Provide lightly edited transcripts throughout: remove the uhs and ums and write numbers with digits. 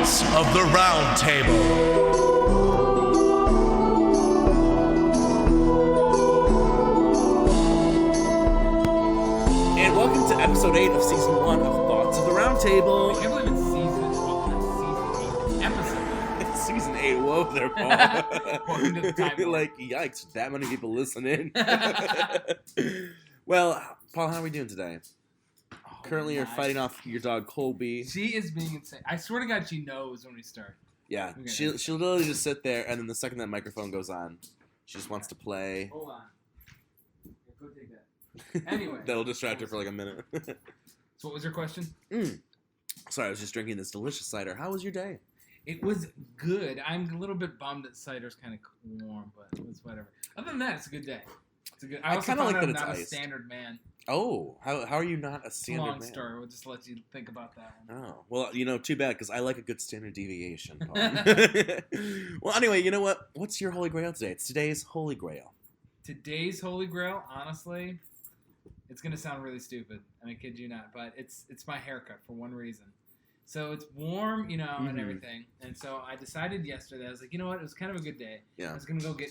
Thoughts of the Round Table. And welcome to episode 8 of season 1 of Thoughts of the Round Table. I can't believe it's season 8 episode. It's season 8. Whoa there, Paul. Welcome to the time. Like, yikes, that many people listening. Well, Paul, how are we doing today? Currently, you're fighting off your dog, Colby. She is being insane. I swear to God, she knows when we start. Yeah, she'll literally just sit there, and then the second that microphone goes on, she just wants to play. Hold on. Go take that. Anyway. That'll distract her for like a minute. So what was your question? Sorry, I was just drinking this delicious cider. How was your day? It was good. I'm a little bit bummed that cider's kind of warm, but it's whatever. Other than that, it's a good day. It's a good. I also kind of like that I'm it's not iced. A standard man. Oh, how are you not a standard Long man? story. We'll just let you think about that one. Oh, well, too bad, because I like a good standard deviation, Paul. Well, anyway, you know what? What's your Holy Grail today? It's today's Holy Grail. Today's Holy Grail, honestly, it's going to sound really stupid. I kid you not, but it's my haircut for one reason. So it's warm, and everything. And so I decided yesterday, I was like, you know what? It was kind of a good day. Yeah. I was going to go get,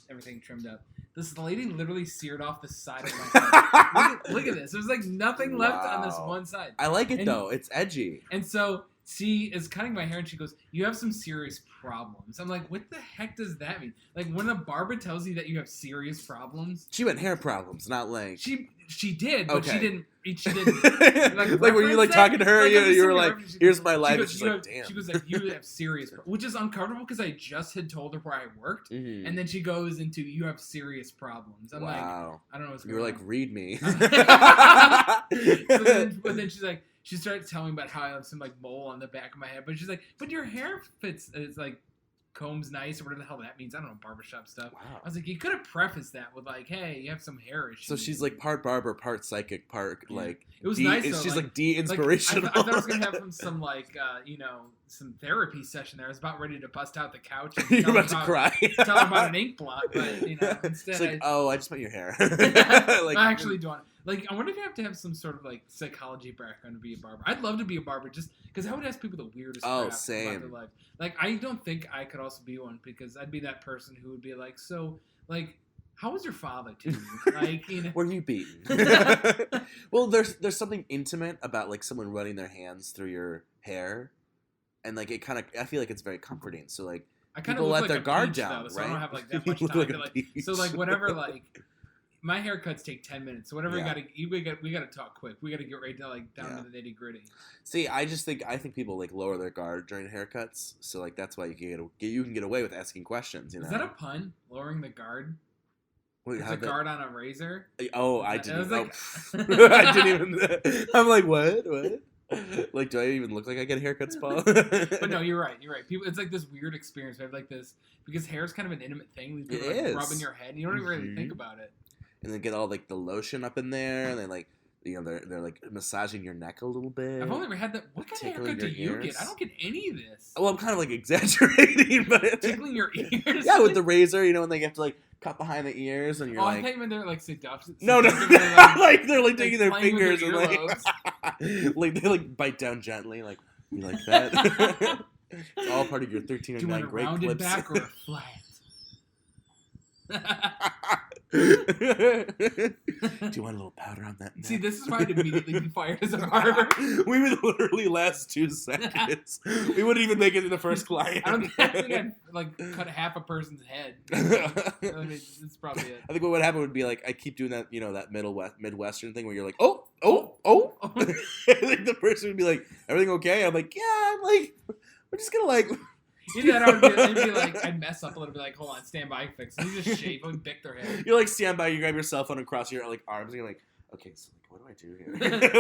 everything trimmed up. This lady literally seared off the side of my head. Look at this. There's like nothing left on this one side. I like it, though. It's edgy. And so she is cutting my hair, and she goes, you have some serious problems. I'm like, what the heck does that mean? Like, when a barber tells you that you have serious problems. She went hair problems, not like... She did, but okay. she didn't. Like were you like talking to her? Like, you were like, "Here's my life." Goes, she's like, "Damn." She was like, "You have serious," which is uncomfortable because I just had told her where I worked, and then she goes into, "You have serious problems." I'm like, I don't know what's going on. You were like, "Read me." But then she started telling me about how I have some like mole on the back of my head, but she's like, "But your hair fits." It's like. Combs nice or whatever the hell that means. I don't know, barbershop stuff. Wow. I was like, you could have prefaced that with like, hey, you have some hair issues. So she's like part barber, part psychic, part like. It was nice. Though. She's like de-inspirational. I thought I was gonna have some like some therapy session there. I was about ready to bust out the couch. And You're about to cry. Tell her about an ink blot, but instead. It's like, I just want your hair. Like, I actually don't. Like, I wonder if you have to have some sort of like psychology background to be a barber. I'd love to be a barber just because I would ask people the weirdest crap about their life. Like, I don't think I could also be one because I'd be that person who would be like, so, like, how was your father to you? Like, were you beaten? Well, there's something intimate about like someone running their hands through your hair, and like it kind of, I feel like it's very comforting. So like people let their guard down, right? So I don't have like that much time to like. So like whatever like. My haircuts take 10 minutes, so whatever we gotta talk quick. We gotta get right down to the nitty gritty. See, I think people like lower their guard during haircuts, so like that's why you can get away with asking questions. Is that a pun? Lowering the guard? Wait, it's a guard on a razor. Oh, I didn't. I didn't even. I'm like, what? Like, do I even look like I get haircuts, Paul? But no, you're right. People, it's like this weird experience. We have like this because hair is kind of an intimate thing. People like rubbing your head, and you don't even really think about it. And then get all like the lotion up in there, and then like they're like massaging your neck a little bit. I've only ever had that. What kind of haircut do you get? I don't get any of this. Well, I'm kind of like exaggerating, but tickling your ears. Yeah, with the razor, and they have to like cut behind the ears, and you're like. I thought you meant they're like seductive. No, like they're like taking their fingers and like they like bite down gently, like you like that. It's all part of your 1309 great clips. Do you want a rounded back or a flat? Do you want a little powder on that neck? See, this is why I'd immediately be fired as a barber. We would literally last 2 seconds. We wouldn't even make it to the first client. I think I'd like cut half a person's head. That's probably it. I think what would happen would be like I keep doing that, that Midwestern thing where you're like, oh. Like the person would be like, everything okay? I'm like, yeah. I'm like, we're just gonna like. I'd mess up a little bit, like, hold on, stand by, fix it. You just shave and pick their head. You're like, stand by, you grab your cell phone and cross your like arms, and you're like, okay, so like, what do I do here?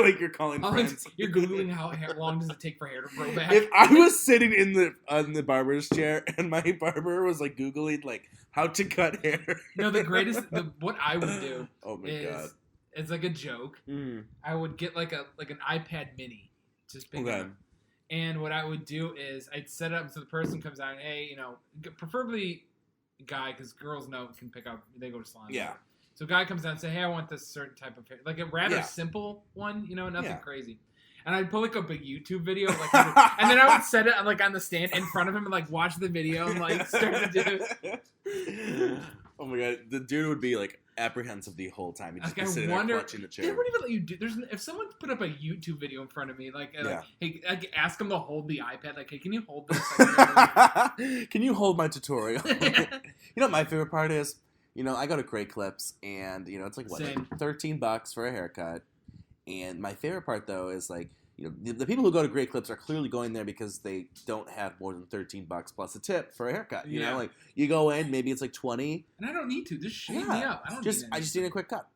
Like, you're calling friends. You're Googling how long does it take for hair to grow back. If I was sitting on the barber's chair and my barber was like Googling like how to cut hair. No, what I would do God. It's like a joke. I would get like an iPad mini, just big enough. And what I would do is I'd set it up so the person comes out and, hey, preferably a guy, because girls can pick up, they go to salons. Yeah. So a guy comes out and say, hey, I want this certain type of hair. Like a rather simple one, nothing crazy. and I'd pull like up a YouTube video, like, and then I would set it like on the stand in front of him and like watch the video and like start to do it. Oh my god, the dude would be like apprehensive the whole time. He'd just be sitting there clutching the chair. They wouldn't even let you do. If someone put up a YouTube video in front of me, like hey, like ask them to hold the iPad, like, hey, can you hold this? Can you hold my tutorial? You know what my favorite part is? You know, I go to Great Clips, and you know it's like what, like $13 for a haircut. And my favorite part though is like, you know, the people who go to Great Clips are clearly going there because they don't have more than $13 plus a tip for a haircut. You know, like you go in, maybe it's like 20, and I don't need to. Just shave me up. I just need a quick cut.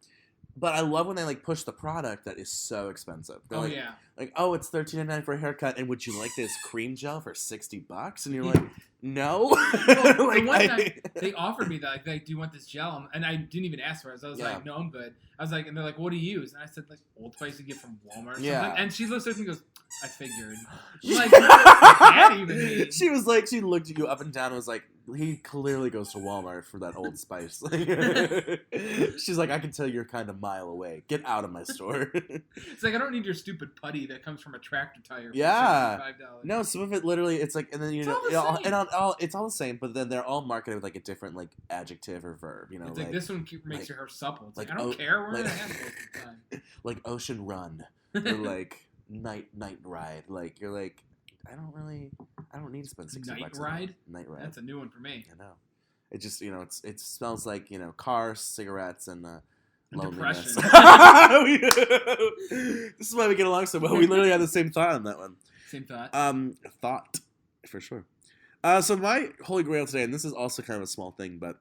But I love when they like push the product that is so expensive. They're like, oh, it's $13.99 for a haircut, and would you like this cream gel for $60? And you're like, no. Well, like, one time they offered me that, like, do you want this gel? And I didn't even ask for it. So I was like, no, I'm good. I was like, and they're like, what do you use? And I said, like, Old Spice you get from Walmart. Or something. And she looks at me and goes, I figured. I'm like, what does that even mean? She was like, she looked at you up and down and was like, he clearly goes to Walmart for that Old Spice. She's like, I can tell you're kind of a mile away. Get out of my store. It's like, I don't need your stupid putty that comes from a tractor tire for $65. No, some of it literally, it's like, and then you know, it's all the same, but then they're all marketed with like a different like adjective or verb. You know, it's like this one makes your hair supple. It's like I don't care. We're gonna have it the time. Like Ocean Run, or like Night Ride. Like you're like, I don't need to spend $60. Night Ride. That's a new one for me. I know. It just, you know, it smells like, you know, cars, cigarettes, and loneliness. This is why we get along so well. We literally had the same thought on that one. Same thought. Thought for sure. So my holy grail today, and this is also kind of a small thing, but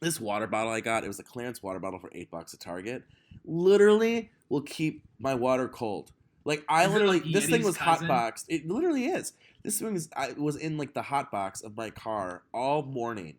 this water bottle I got, it was a clearance water bottle for $8 at Target. Literally will keep my water cold. Like this thing was hot boxed. It literally is. This thing was in like the hot box of my car all morning,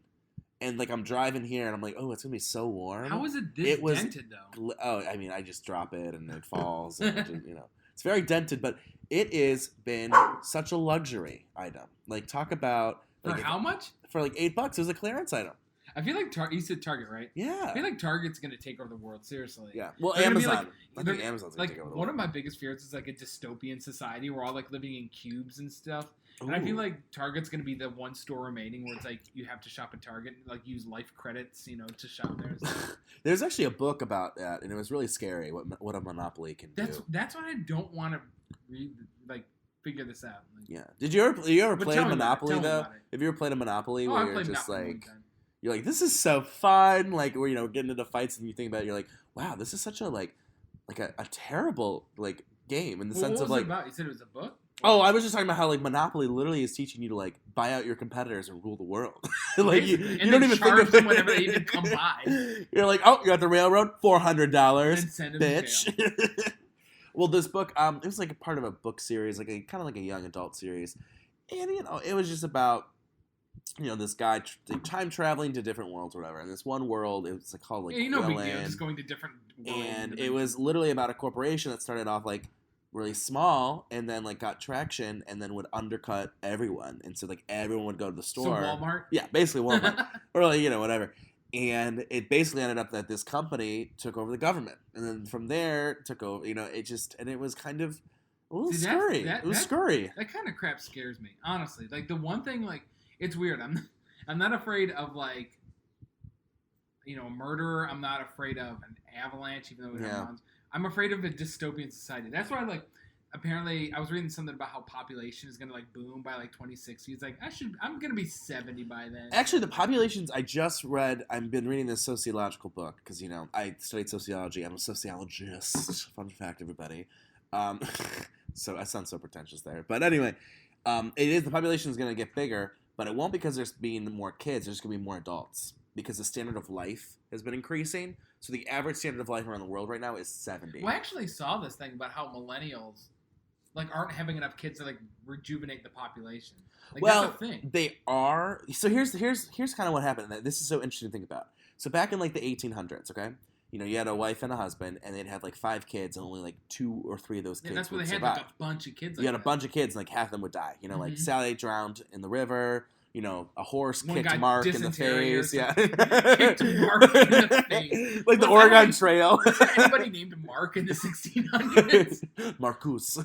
and like I'm driving here and I'm like, oh, it's gonna be so warm. How is it this dented though? I mean, I just drop it and it falls. And it just, you know, it's very dented, but it has been such a luxury item. Like talk about for how much? For like $8. It was a clearance item. I feel like you said Target, right? Yeah. I feel like Target's going to take over the world, seriously. Yeah. Well, Amazon. I think Amazon's going to take over the world. One of my biggest fears is like a dystopian society. We're all like living in cubes and stuff. Ooh. And I feel like Target's going to be the one store remaining where it's like you have to shop at Target, like use life credits, you know, to shop there and stuff. There's actually a book about that, and it was really scary what a monopoly can do. That's what I don't want to read, like, figure this out. Like, yeah. Did you ever play Monopoly, though? Have you ever played a Monopoly where you're just like... You're like, this is so fun. Like, where, you know, getting into fights and you think about it, you're like, wow, this is such a, like a terrible, like, game in the sense of, like... About? You said it was a book? Oh, I was just talking about how, like, Monopoly literally is teaching you to, like, buy out your competitors and rule the world. Like, you don't even think of them whenever they even come by. You're like, oh, you're at the railroad? $400, bitch. Well, this book, it was, like, a part of a book series, like, kind of like a young adult series. And, you know, it was just about... You know, this guy time traveling to different worlds or whatever. And this one world, it was like called like big deal, just going to different worlds. And it was literally about a corporation that started off like really small and then like got traction and then would undercut everyone. And so like everyone would go to the store. So Walmart? Yeah, basically Walmart. Or like, you know, whatever. And it basically ended up that this company took over the government. And then from there took over, you know, it was kind of a little scary. It was scary. That kind of crap scares me, honestly. Like the one thing, like, it's weird. I'm not afraid of, like, you know, a murderer. I'm not afraid of an avalanche, even though we have ones. I'm afraid of a dystopian society. That's why, like, apparently I was reading something about how population is going to, like, boom by, like, 2060. It's like, I'm going to be 70 by then. Actually, the populations I just read, I've been reading this sociological book because, you know, I studied sociology. I'm a sociologist. Fun fact, everybody. So I sound so pretentious there. But anyway, the population is going to get bigger. But it won't because there's being more kids. There's going to be more adults because the standard of life has been increasing. So the average standard of life around the world right now is 70. Well, I actually saw this thing about how millennials like aren't having enough kids to like rejuvenate the population. Like, well, that's a thing. They are. So here's kind of what happened. This is so interesting to think about. So back in like the 1800s, okay, you know, you had a wife and a husband, and they'd have like 5 kids, and only like 2 or 3 of those kids would survive. That's where they had like a bunch of kids. You had a bunch of kids, and like half of them would die. You know, like Sally drowned in the river. a horse kicked Mark in the face. Yeah. Kicked Mark in the face. Like the Oregon Trail. Was there anybody named Mark in the 1600s? Marcus.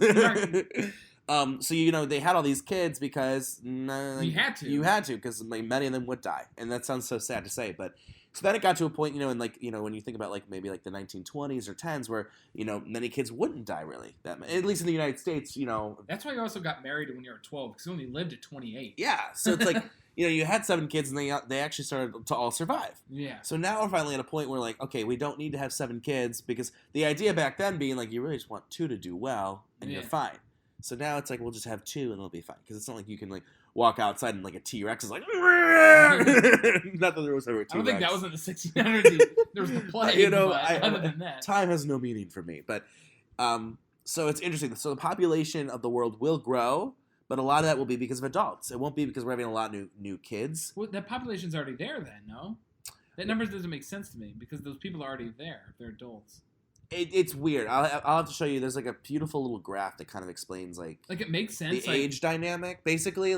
So, they had all these kids because... you had to. You had to, because many of them would die. And that sounds so sad to say, but... So then it got to a point, when you think about, maybe, the 1920s or 10s where, many kids wouldn't die, really. At least in the United States, That's why you also got married when you were 12, because you only lived at 28. Yeah, so it's like, you had 7 kids, and they actually started to all survive. Yeah. So now we're finally at a point where, okay, we don't need to have 7 kids, because the idea back then being, you really just want 2 to do well, and you're fine. So now it's we'll just have 2, and it'll be fine. Because it's not like you can, walk outside and, a T-Rex is not that there was ever a T-Rex. I don't think that was in the 1600s. There was the plague, other than that. Time has no meaning for me. But, so it's interesting. So the population of the world will grow, but a lot of that will be because of adults. It won't be because we're having a lot of new kids. Well, that population's already there then, no? That number doesn't make sense to me, because those people are already there if they're adults. It's weird. I'll have to show you. There's a beautiful little graph that kind of explains it makes sense. The age dynamic. Basically,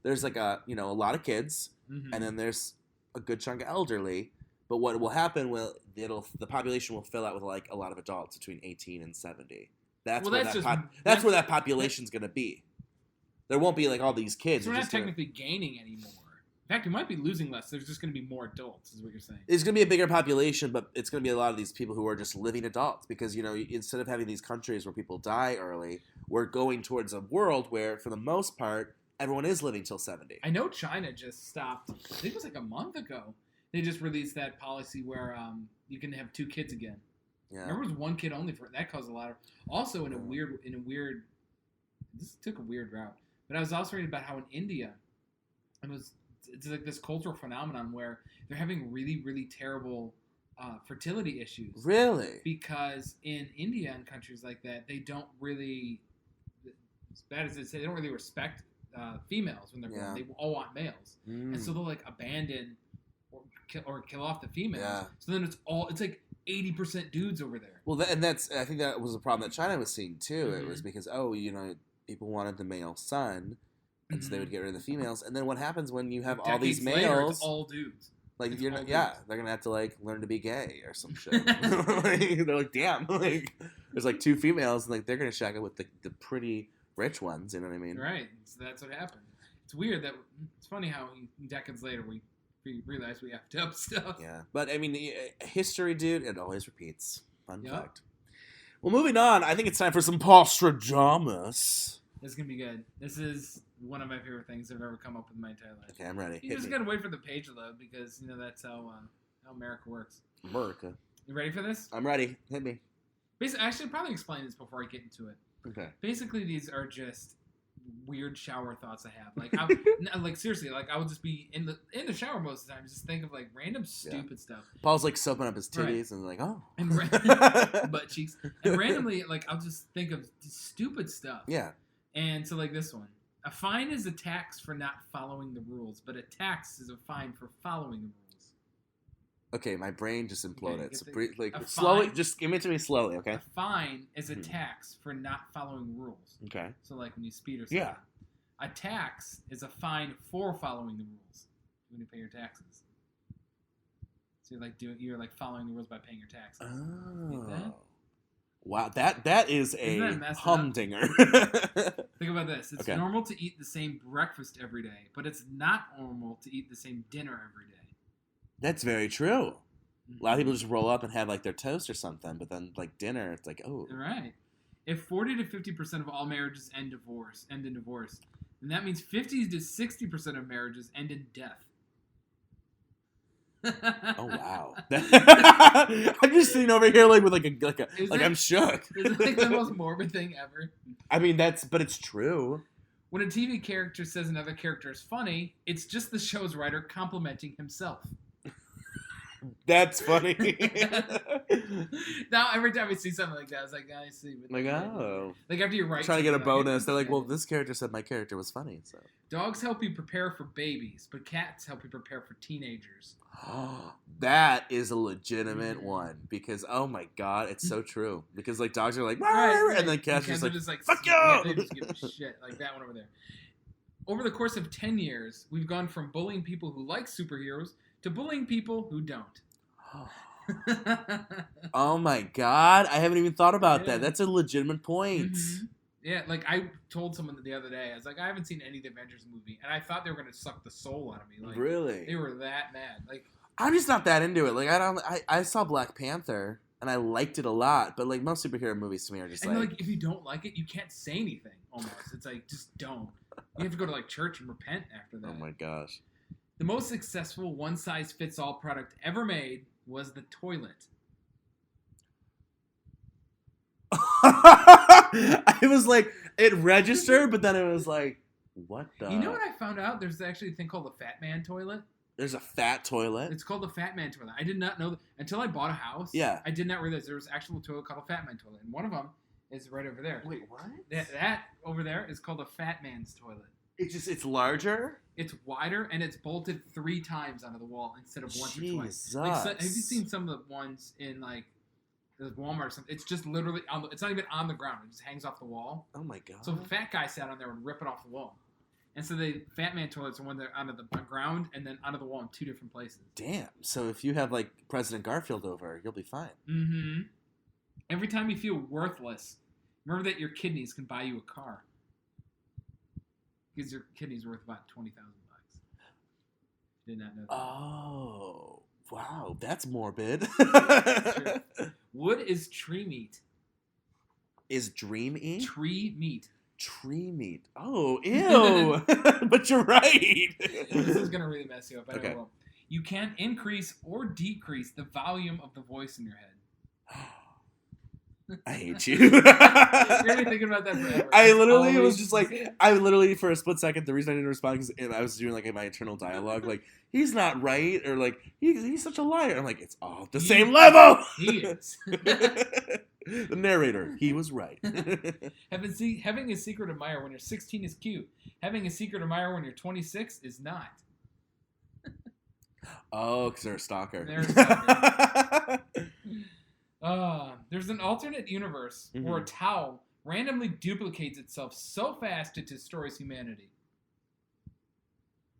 there's a lot of kids, and then there's a good chunk of elderly. But what will happen the population will fill out with a lot of adults between 18 and 70. That's where that population's gonna be. There won't be all these kids. So we're not technically gaining anymore. In fact, we might be losing less. There's just going to be more adults, is what you're saying. It's going to be a bigger population, but it's going to be a lot of these people who are just living adults. Because, instead of having these countries where people die early, we're going towards a world where, for the most part, everyone is living till 70. I know China just stopped, I think it was a month ago. They just released that policy where you can have 2 kids again. Yeah. Remember, it was 1 kid only. That caused a lot of... Also, in a weird... This took a weird route. But I was also reading about how in India, it's this cultural phenomenon where they're having really, really terrible fertility issues. Really? Because in India and countries like that, they don't really, as bad as they say, they don't really respect females when they're born. They all want males. And so they'll abandon or kill off the females. Yeah. So then it's 80% dudes over there. Well, I think that was a problem that China was seeing too. Mm-hmm. It was because, people wanted the male son. And so they would get rid of the females. And then what happens when you have all these males? Later, it's all dudes. They're going to have to learn to be gay or some shit. They're damn. There's 2 females, and they're going to shack up with the pretty rich ones. You know what I mean? Right. So that's what happened. It's weird that it's funny how decades later we realize we have to up stuff. Yeah, but I mean, history, dude, it always repeats. Fun fact. Well, moving on, I think it's time for some Paulstredomus. This is going to be good. This is one of my favorite things I've ever come up with in my entire life. Okay, I'm ready. You just got to wait for the page to load because, that's how America works. America. You ready for this? I'm ready. Hit me. Basically, I should probably explain this before I get into it. Okay. Basically, these are just weird shower thoughts I have. Seriously, I will just be in the shower most of the time, just think of random stupid stuff. Paul's soaping up his titties and and butt cheeks, and randomly I'll just think of stupid stuff. Yeah. And so this one, a fine is a tax for not following the rules, but a tax is a fine for following the rules. Okay, my brain just imploded. Okay, slowly, just give it to me slowly, okay? A fine is a tax for not following rules. Okay. So when you speed or something. Yeah. A tax is a fine for following the rules when you pay your taxes. So you're following the rules by paying your taxes. Oh. That? Wow, that is a humdinger. Think about this. It's normal to eat the same breakfast every day, but it's not normal to eat the same dinner every day. That's very true. A lot of people just roll up and have their toast or something, but then dinner, it's oh. Right. If 40 to 50% of all marriages end in divorce, then that means 50 to 60% of marriages end in death. Oh wow! I'm just sitting over here with I'm shook. Is it the most morbid thing ever? I mean but it's true. When a TV character says another character is funny, it's just the show's writer complimenting himself. That's funny. Now every time I see something like that, I was I see. Oh. After you write, trying to get a bonus, they're well, this character said my character was funny. So dogs help you prepare for babies, but cats help you prepare for teenagers. That is a legitimate one because oh my god, it's so true. Because dogs are right. and then cats are just just fuck you. They just give a shit that one over there. Over the course of 10 years, we've gone from bullying people who like superheroes to bullying people who don't. Oh my god, I haven't even thought about that. That's a legitimate point. Mm-hmm. Yeah, like I told someone the other day, I was like, I haven't seen any of the Avengers movie, and I thought they were gonna suck the soul out of me. Like, really? They were that mad. Like, I'm just not that into it. Like, I saw Black Panther and I liked it a lot, but like most superhero movies to me are just like if you don't like it, you can't say anything. Almost, it's like just don't. You have to go to like church and repent after that. Oh my gosh. The most successful one-size-fits-all product ever made was the toilet. I was like, it registered, but then it was like, what the? You know what I found out? There's actually a thing called the Fat Man toilet. There's a fat toilet? It's called the Fat Man toilet. I did not know until I bought a house. Yeah. I did not realize there was actual toilet called a Fat Man toilet. And one of them is right over there. Wait, what? That over there is called a Fat Man's toilet. It's larger? It's wider, and it's bolted 3 times onto the wall instead of once or twice. Like, have you seen some of the ones in, like, the Walmart or something? It's just literally it's not even on the ground. It just hangs off the wall. Oh, my God. So if a fat guy sat on there and rip it off the wall. And so the Fat Man toilets are when they're onto the ground and then onto the wall in 2 different places. Damn. So if you have, like, President Garfield over, you'll be fine. Mm-hmm. Every time you feel worthless, remember that your kidneys can buy you a car. Because your kidney's worth about $20,000. Did not know that. Oh, wow. That's morbid. That's wood is tree meat. Is dream meat? Tree meat. Tree meat. Oh, ew. But you're right. This is going to really mess you up. I okay. know it will. You can't increase or decrease the volume of the voice in your head. I hate you. You're going to be thinking about that forever. I literally was just like, for a split second, the reason I didn't respond is I was doing like my internal dialogue, like, he's not right, or like, he's such a liar. I'm like, it's all the same level. He is. The narrator, he was right. Having a secret admirer when you're 16 is cute. Having a secret admirer when you're 26 is not. Oh, because they're a stalker. They're a stalker. There's an alternate universe where a towel randomly duplicates itself so fast it destroys humanity.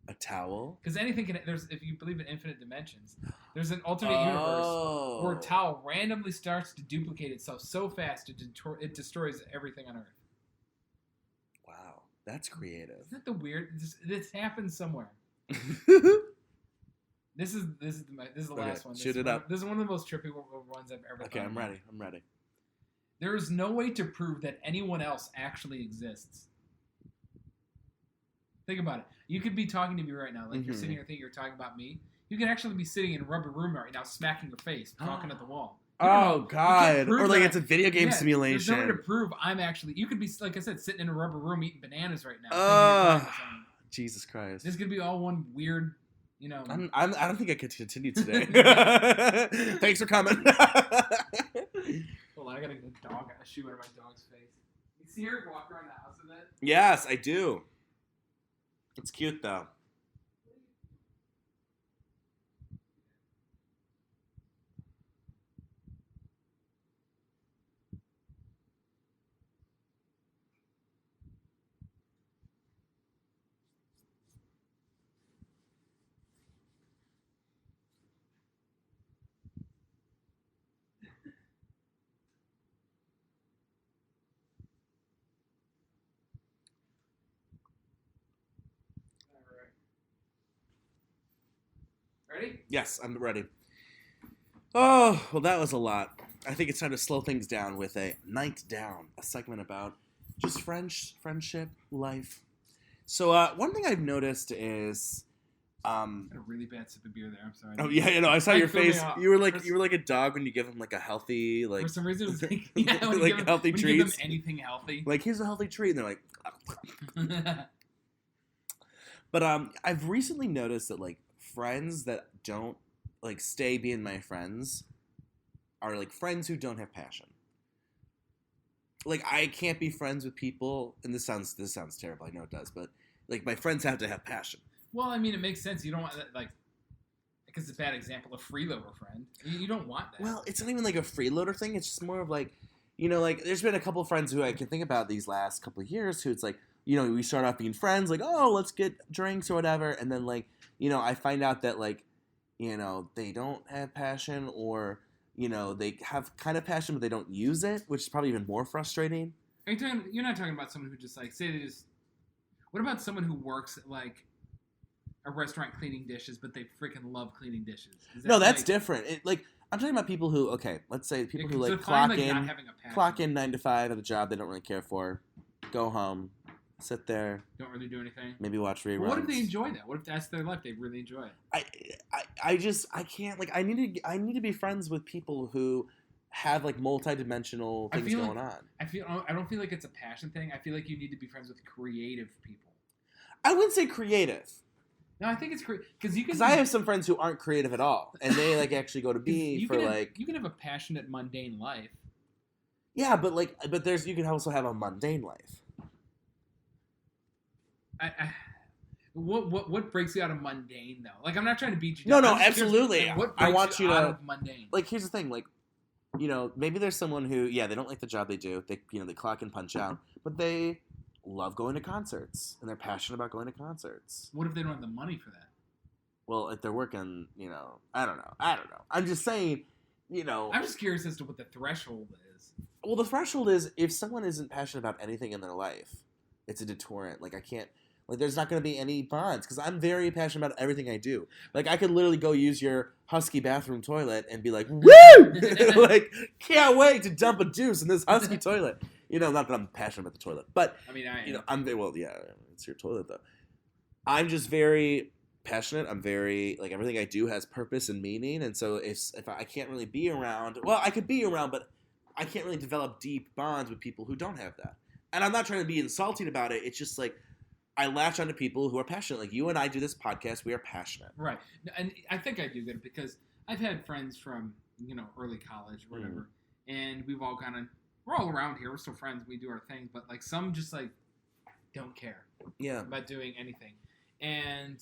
A towel? Because anything can. If you believe in infinite dimensions, there's an alternate universe where a towel randomly starts to duplicate itself so fast it destroys everything on Earth. Wow, that's creative. Isn't that the weird? This happens somewhere. This is the last one. Shoot it up. This is one of the most trippy ones I've ever. Okay, I'm ready. There is no way to prove that anyone else actually exists. Think about it. You could be talking to me right now, like you're sitting here thinking you're talking about me. You could actually be sitting in a rubber room right now, smacking your face, talking at the wall. Oh God! Or like it's a video game simulation. There's no way to prove I'm actually. You could be, like I said, sitting in a rubber room eating bananas right now. Jesus Christ! This could be all one weird. You know, I don't think I could continue today. Thanks for coming. Hold on, I gotta get a shoe out of my dog's face. You see her walk around the house with it? Yes, I do. It's cute though. Ready? Yes, I'm ready. Oh, well, that was a lot. I think it's time to slow things down with a Night Down, a segment about just friendship, life. So, one thing I've noticed is, I had a really bad sip of beer there. I'm sorry. Oh yeah, you know, I saw your face. You were like a dog when you give him like a healthy, like, for some reason it was like, like healthy treats. You give them anything healthy. Like, here's a healthy treat, and they're like. But I've recently noticed that like friends that don't like stay being my friends are like friends who don't have passion. Like, I can't be friends with people, and this sounds terrible. I know it does, but like my friends have to have passion. Well, I mean, it makes sense. You don't want like, because it's a bad example, a freeloader friend. You don't want that. Well, it's not even like a freeloader thing. It's just more of like, you know, like there's been a couple of friends who I can think about these last couple of years who it's like, you know, we start off being friends, like, oh, let's get drinks or whatever, and then, like, you know, I find out that, like, you know, they don't have passion, or, you know, they have kind of passion, but they don't use it, which is probably even more frustrating. You're not talking about someone who just, like, say they just... What about someone who works at, like, a restaurant cleaning dishes, but they freaking love cleaning dishes? No, that's like, different. Like, I'm talking about people who, okay, let's say people who, like, clock in 9 to 5 at a job they don't really care for, go home, sit there. Don't really do anything. Maybe watch reruns. Well, what if they enjoy that? What if that's their life? They really enjoy it. I can't, like, I need to be friends with people who have, like, multi-dimensional things going on. I don't feel like it's a passion thing. I feel like you need to be friends with creative people. I wouldn't say creative. No, I think it's because I have some friends who aren't creative at all, and they, like, actually go to be for like you can have a passionate mundane life. Yeah, but you can also have a mundane life. What breaks you out of mundane though? Like, I'm not trying to beat you down. No, absolutely. What I want you to out of mundane? Like, here's the thing, like, you know, maybe there's someone who, yeah, they don't like the job they do. They, you know, they clock and punch out, but they love going to concerts, and they're passionate about going to concerts. What if they don't have the money for that? Well, if they're working, you know, I don't know. I'm just saying, you know. I'm just curious as to what the threshold is. Well, the threshold is if someone isn't passionate about anything in their life, it's a deterrent. Like, I can't. Like, there's not going to be any bonds, because I'm very passionate about everything I do. Like, I could literally go use your Husky bathroom toilet and be like, woo! Like, can't wait to dump a deuce in this Husky toilet. You know, not that I'm passionate about the toilet, but, I mean, you know, well, yeah, it's your toilet, though. I'm just very passionate. I'm very, like, everything I do has purpose and meaning, and so if I can't really be around, well, I could be around, but I can't really develop deep bonds with people who don't have that. And I'm not trying to be insulting about it. It's just, like, I latch onto people who are passionate. Like, you and I do this podcast. We are passionate. Right. And I think I do get it because I've had friends from, you know, early college or whatever, and we've all kind of, we're all around here. We're still friends. We do our thing. But, like, some just, like, don't care about doing anything. And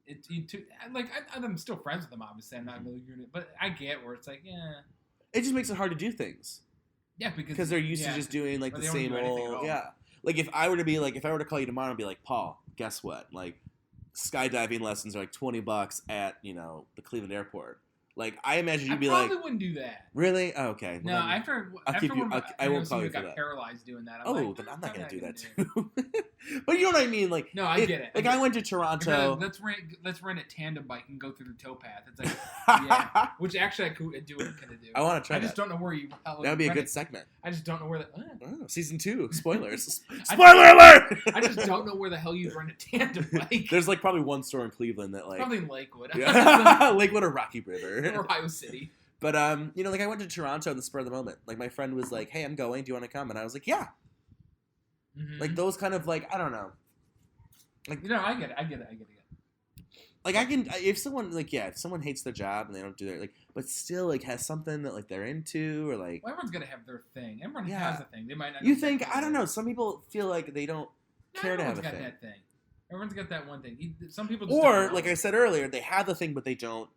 I'm still friends with them, obviously. I'm not really unit. But I get where it's like, yeah. It just makes it hard to do things. Yeah, because they're used to just doing, like, the same old. Yeah. Like, if I were to call you tomorrow and be like, Paul, guess what? Like, skydiving lessons are like $20 at, you know, the Cleveland airport. Like, I imagine you'd be like... I probably wouldn't do that. Really? Oh, okay. No, well, I won't call you for that. Paralyzed doing that. Then I'm not going to do that too. But you know what I mean? Like, no, I get it. Like, I went to Toronto. Let's rent a tandem bike and go through the towpath. It's like, yeah. Which actually I could do. I want to try that. I just don't know where you... That would be a good segment. I just don't know where the... Season 2. Spoilers. Spoiler alert! I just don't know where the hell you'd rent a tandem bike. There's, like, probably one store in Cleveland that, like... Probably in Lakewood. Yeah. Lakewood or Rocky River. Or Ohio City. But, you know, like, I went to Toronto on the spur of the moment. Like, my friend was like, hey, I'm going. Do you want to come? And I was like, yeah. Mm-hmm. Like, those kind of, like, I don't know. Like, you know, I get it. Like, I can, if someone, like, yeah, if someone hates their job and they don't do their, like, but still, like, has something that, like, they're into, or, like. Well, everyone's going to have their thing. Everyone has a thing. They might not. You think, I don't know, some people feel like they don't care to have a thing. Everyone's got that thing. Everyone's got that one thing. Some people just or, like I said earlier, they have the thing, but they don't.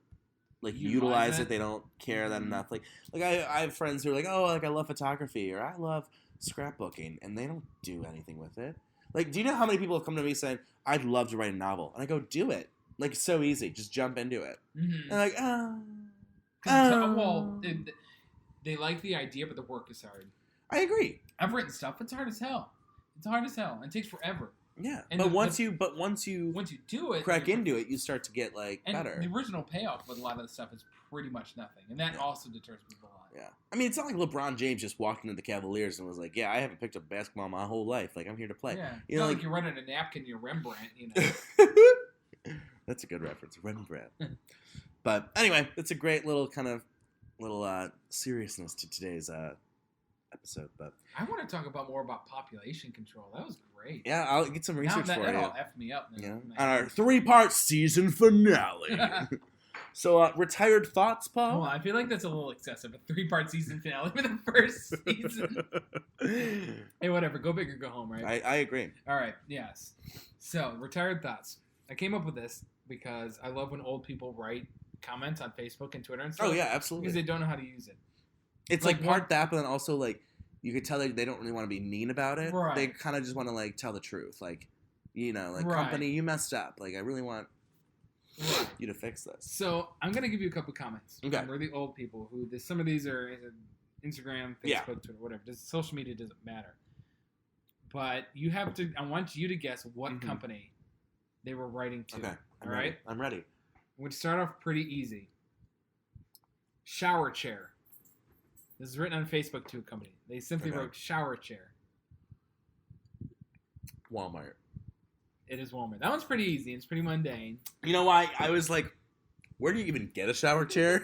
Like, utilize it. They don't care that enough. Like I have friends who are like, oh, like, I love photography, or I love scrapbooking, and they don't do anything with it. Like, do you know how many people have come to me saying, I'd love to write a novel? And I go, do it. Like, it's so easy. Just jump into it. Mm-hmm. And like, well, they like the idea, but the work is hard. I agree. I've written stuff. It's hard as hell. It takes forever. Yeah, and but once you do it, crack into it, you start to get, like, better. The original payoff with a lot of the stuff is pretty much nothing, and that also deters people a lot. Yeah, I mean, it's not like LeBron James just walked into the Cavaliers and was like, "Yeah, I haven't picked up basketball my whole life. Like, I'm here to play." Yeah, you know, like you're running a napkin, you're Rembrandt. You know, that's a good reference, Rembrandt. But anyway, it's a great little seriousness to today's episode. But I want to talk more about population control. That was great. Yeah, I'll get some research for you. That all effed me up. Yeah, on our 3-part season finale. So, retired thoughts, Paul? Well, I feel like that's a little excessive. A 3-part season finale for the first season. Hey, whatever. Go big or go home, right? I agree. All right. Yes. So, retired thoughts. I came up with this because I love when old people write comments on Facebook and Twitter and stuff. Oh, yeah, absolutely. Because they don't know how to use it. It's like part that, but then also, like, you could tell they don't really want to be mean about it. Right. They kind of just want to like tell the truth. Like, company, you messed up. Like, I really want you to fix this. So I'm gonna give you a couple comments. Okay. We're the old people who some of these are Instagram, Facebook, Twitter, whatever. Social media doesn't matter. But you have to. I want you to guess what company they were writing to. Okay. All right. I'm ready. I'm going to start off pretty easy. Shower chair. This is written on Facebook to a company. They simply wrote shower chair. Walmart. It is Walmart. That one's pretty easy. It's pretty mundane. You know why? I was like, where do you even get a shower chair?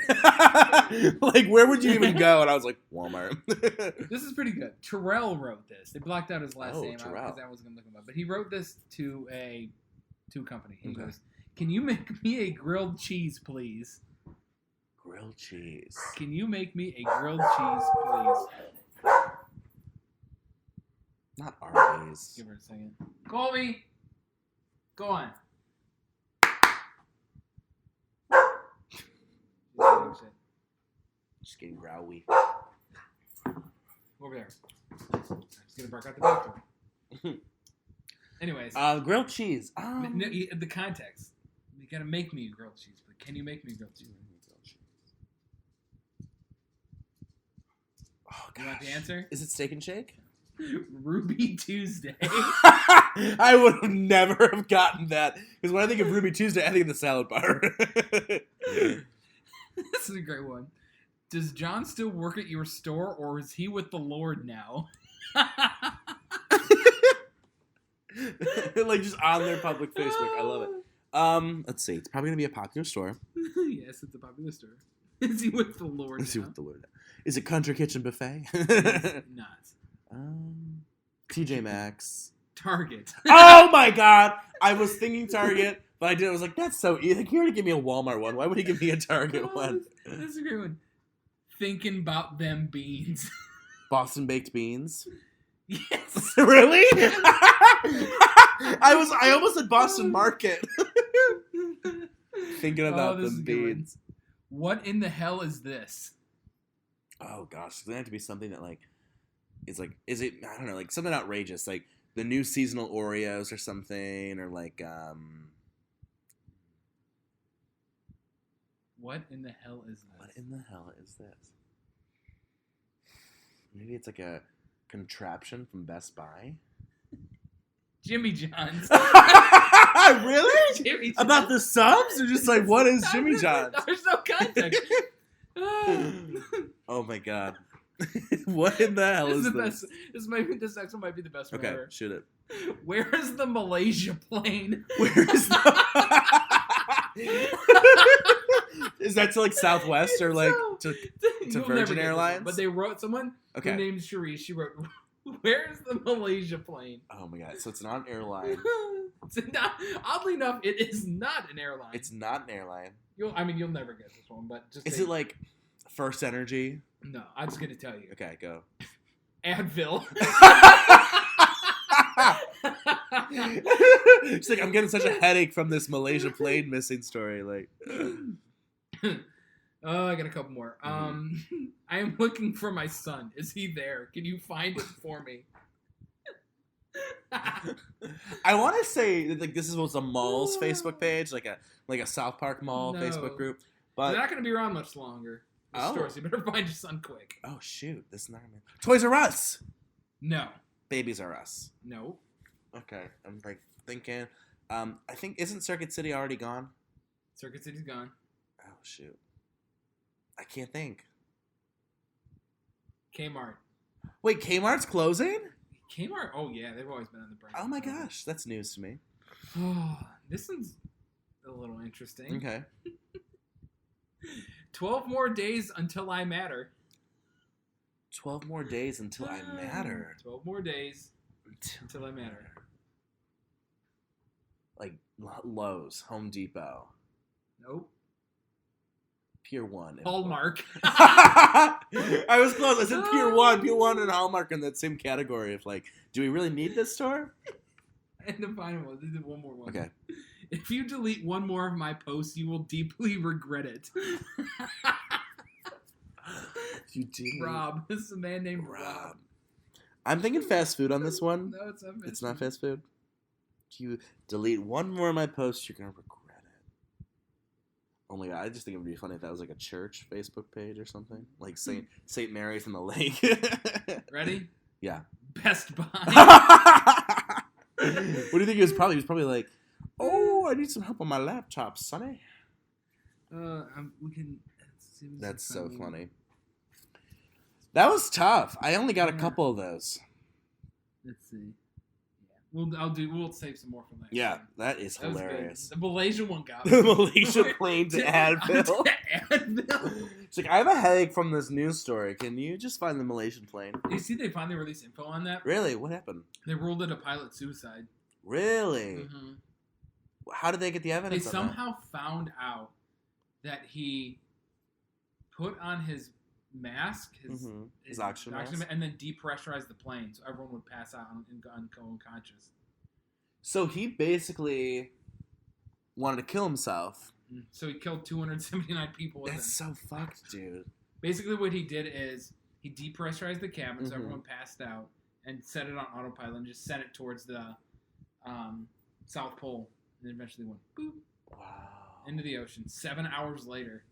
Like, where would you even go? And I was like, Walmart. This is pretty good. Terrell wrote this. They blocked out his last name because I wasn't going to look him up. But he wrote this to a company. He goes, "Can you make me a grilled cheese, please?" Grilled cheese. Can you make me a grilled cheese, please? Not Arby's. Give her a second. Colby, go on. Just getting growy. Over there. I'm just gonna bark out the back door. Anyways. Grilled cheese. The context. You gotta make me a grilled cheese, but can you make me a grilled cheese? Oh, gosh. You want the answer? Is it Steak and Shake? Ruby Tuesday. I would have never have gotten that. Because when I think of Ruby Tuesday, I think of the salad bar. This is a great one. Does John still work at your store, or is he with the Lord now? Like, just on their public Facebook. I love it. Let's see. It's probably going to be a popular store. Yes, it's a popular store. Is he with the Lord now? Is he with the Lord now? Is it Country Kitchen Buffet? It's not. TJ Maxx. Target. Oh my God! I was thinking Target, but I did. I was like, that's so easy. Like, he already gave me a Walmart one. Why would he give me a Target one? That's a great one. Thinking about them beans. Boston baked beans. Yes. Really? I almost said Boston Market. Thinking about them beans. What in the hell is this? Oh gosh, it's gonna have to be something that is it? I don't know, like something outrageous, like the new seasonal Oreos or something, or like What in the hell is this? What in the hell is this? Maybe it's like a contraption from Best Buy. Jimmy John's. Really? Jimmy John's. About the subs? Or just like, what is Jimmy John's? There's no context. Oh my God. What in the hell is this? Best. This next one might be the best one ever. Okay, shoot it. Where is the Malaysia plane? Where is the... Is that to like Southwest or like to Virgin Airlines? But they wrote someone who named Cherise. She wrote, "Where is the Malaysia plane?" Oh my God! So it's not an airline. Oddly enough, it is not an airline. It's not an airline. You'll never get this one, but just is it like First Energy? No, I'm just gonna tell you. Okay, go. Advil. She's like, I'm getting such a headache from this Malaysia plane missing story. Like, oh, I got a couple more. I am looking for my son. Is he there? Can you find him for me? I want to say that like this was a mall's Facebook page, like a South Park Mall Facebook group. But they're not going to be around much longer. Store, so you better find your son quick. Oh shoot, this is not gonna... Toys R Us. No. Babies R Us. No. Okay, I'm like thinking. I think isn't Circuit City already gone? Circuit City's gone. Oh shoot, I can't think. Kmart. Wait, Kmart's closing? Kmart? Oh yeah, they've always been on the brink. Oh my gosh, that's news to me. Oh, this one's a little interesting. Okay. 12 more days until I matter. 12 more days until I matter. 12 more days until I matter. Like Lowe's, Home Depot. Nope. Pier 1. Hallmark. I was close. I said Pier 1. Pier 1 and Hallmark in that same category of like, do we really need this store? And the final one. They did one more one. Okay. If you delete one more of my posts, you will deeply regret it. You do. Rob. This is a man named Rob. I'm thinking fast food on this one. No, it's not fast It's not fast food. If you delete one more of my posts, you're going to regret it. Oh my God, I just think it would be funny if that was like a church Facebook page or something. Like St. Mary's in the Lake. Ready? Yeah. Best Buy. What do you think he was probably? He was probably like, oh, I need some help on my laptop, Sonny. We can... That's so funny. That was tough. I only got a couple of those. Let's see. Yeah. We'll save some more from that. Yeah, that is hilarious. The Malaysian one got me. The Malaysian plane to Advil. It's like, I have a headache from this news story. Can you just find the Malaysian plane? You see they finally released info on that? Really? What happened? They ruled it a pilot suicide. Really? Mm-hmm. How did they get the evidence? They somehow found out that he put on his mask, his oxygen mask, and then depressurized the plane so everyone would pass out and go unconscious. So he basically wanted to kill himself. So he killed 279 people. That's so fucked, dude. Basically what he did is he depressurized the cabin so everyone passed out and set it on autopilot and just sent it towards the South Pole and eventually went boop. Wow. Into the ocean. 7 hours later.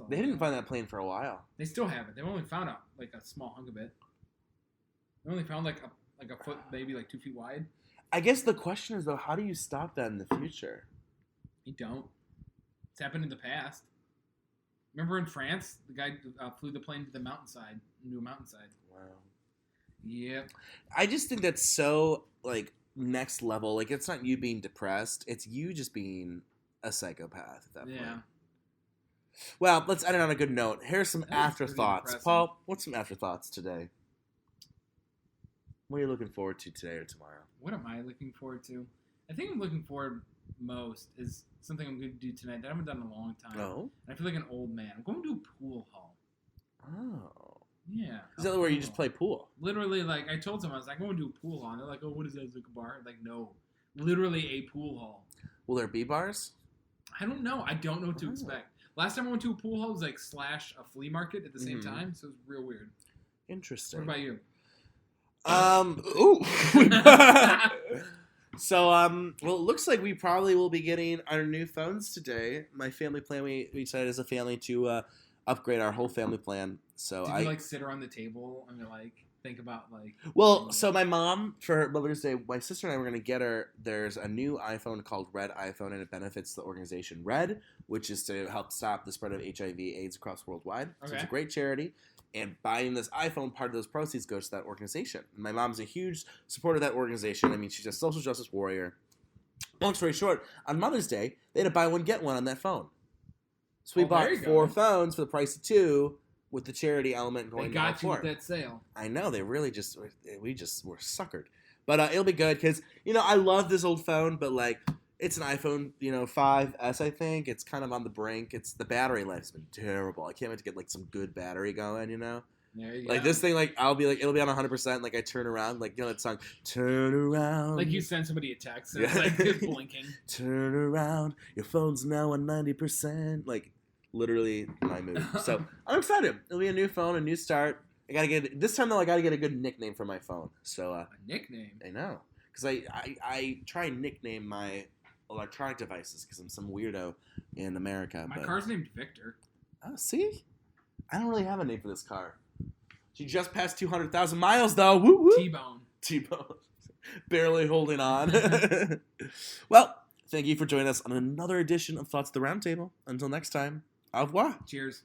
They didn't find that plane for a while. They still haven't. They've only found out like a small hunk of it. They only found like a foot, maybe like 2 feet wide. I guess the question is though, how do you stop that in the future? You don't. It's happened in the past. Remember in France, the guy flew the plane to the mountainside, into a mountainside. Wow. Yep. I just think that's so like next level. Like it's not you being depressed; it's you just being a psychopath at that point. Well, let's end it on a good note. Here's some afterthoughts. Paul, what's some afterthoughts today? What are you looking forward to today or tomorrow? What am I looking forward to? I think I'm looking forward most is something I'm going to do tonight that I haven't done in a long time. Oh? And I feel like an old man. I'm going to a pool hall. Oh. Yeah. Is that where you just play pool? Literally, like, I told someone, I was like, I'm going to do a pool hall. And they're like, oh, what is that? Is it like a bar? I'm like, no. Literally a pool hall. Will there be bars? I don't know. I don't know what to expect. Last time I went to a pool hall was like / a flea market at the same time, so it was real weird. Interesting. What about you? So, well, it looks like we probably will be getting our new phones today. My family plan, we decided as a family to upgrade our whole family plan. So Did you like sit around the table and like think about like? Well, so my mom for her Mother's Day, my sister and I were going to get her. There's a new iPhone called Red iPhone, and it benefits the organization Red, which is to help stop the spread of HIV/AIDS across worldwide. Okay. So it's a great charity. And buying this iPhone, part of those proceeds goes to that organization. And my mom's a huge supporter of that organization. I mean, she's a social justice warrior. Long story short, on Mother's Day, they had to buy one, get one on that phone. So we bought 4 phones for the price of 2 with the charity element going to all 4. They got you with that sale. I know. They really we were suckered. But it'll be good because, I love this old phone, but like, it's an iPhone, 5S, I think. It's kind of on the brink. The battery life's been terrible. I can't wait to get like some good battery going, There you like go. This thing, like it'll be on 100%. Like I turn around, like that song, turn around. Like you send somebody a text and it's like it's blinking. Turn around, your phone's now on 90%. Like literally my move. So I'm excited. It'll be a new phone, a new start. This time though, I gotta get a good nickname for my phone. So a nickname. I know, because I try and nickname my electronic devices because I'm some weirdo in America. My car's named Victor. Oh, see? I don't really have a name for this car. She just passed 200,000 miles, though. Woo woo. T-Bone. Barely holding on. Well, thank you for joining us on another edition of Thoughts at the Roundtable. Until next time, au revoir. Cheers.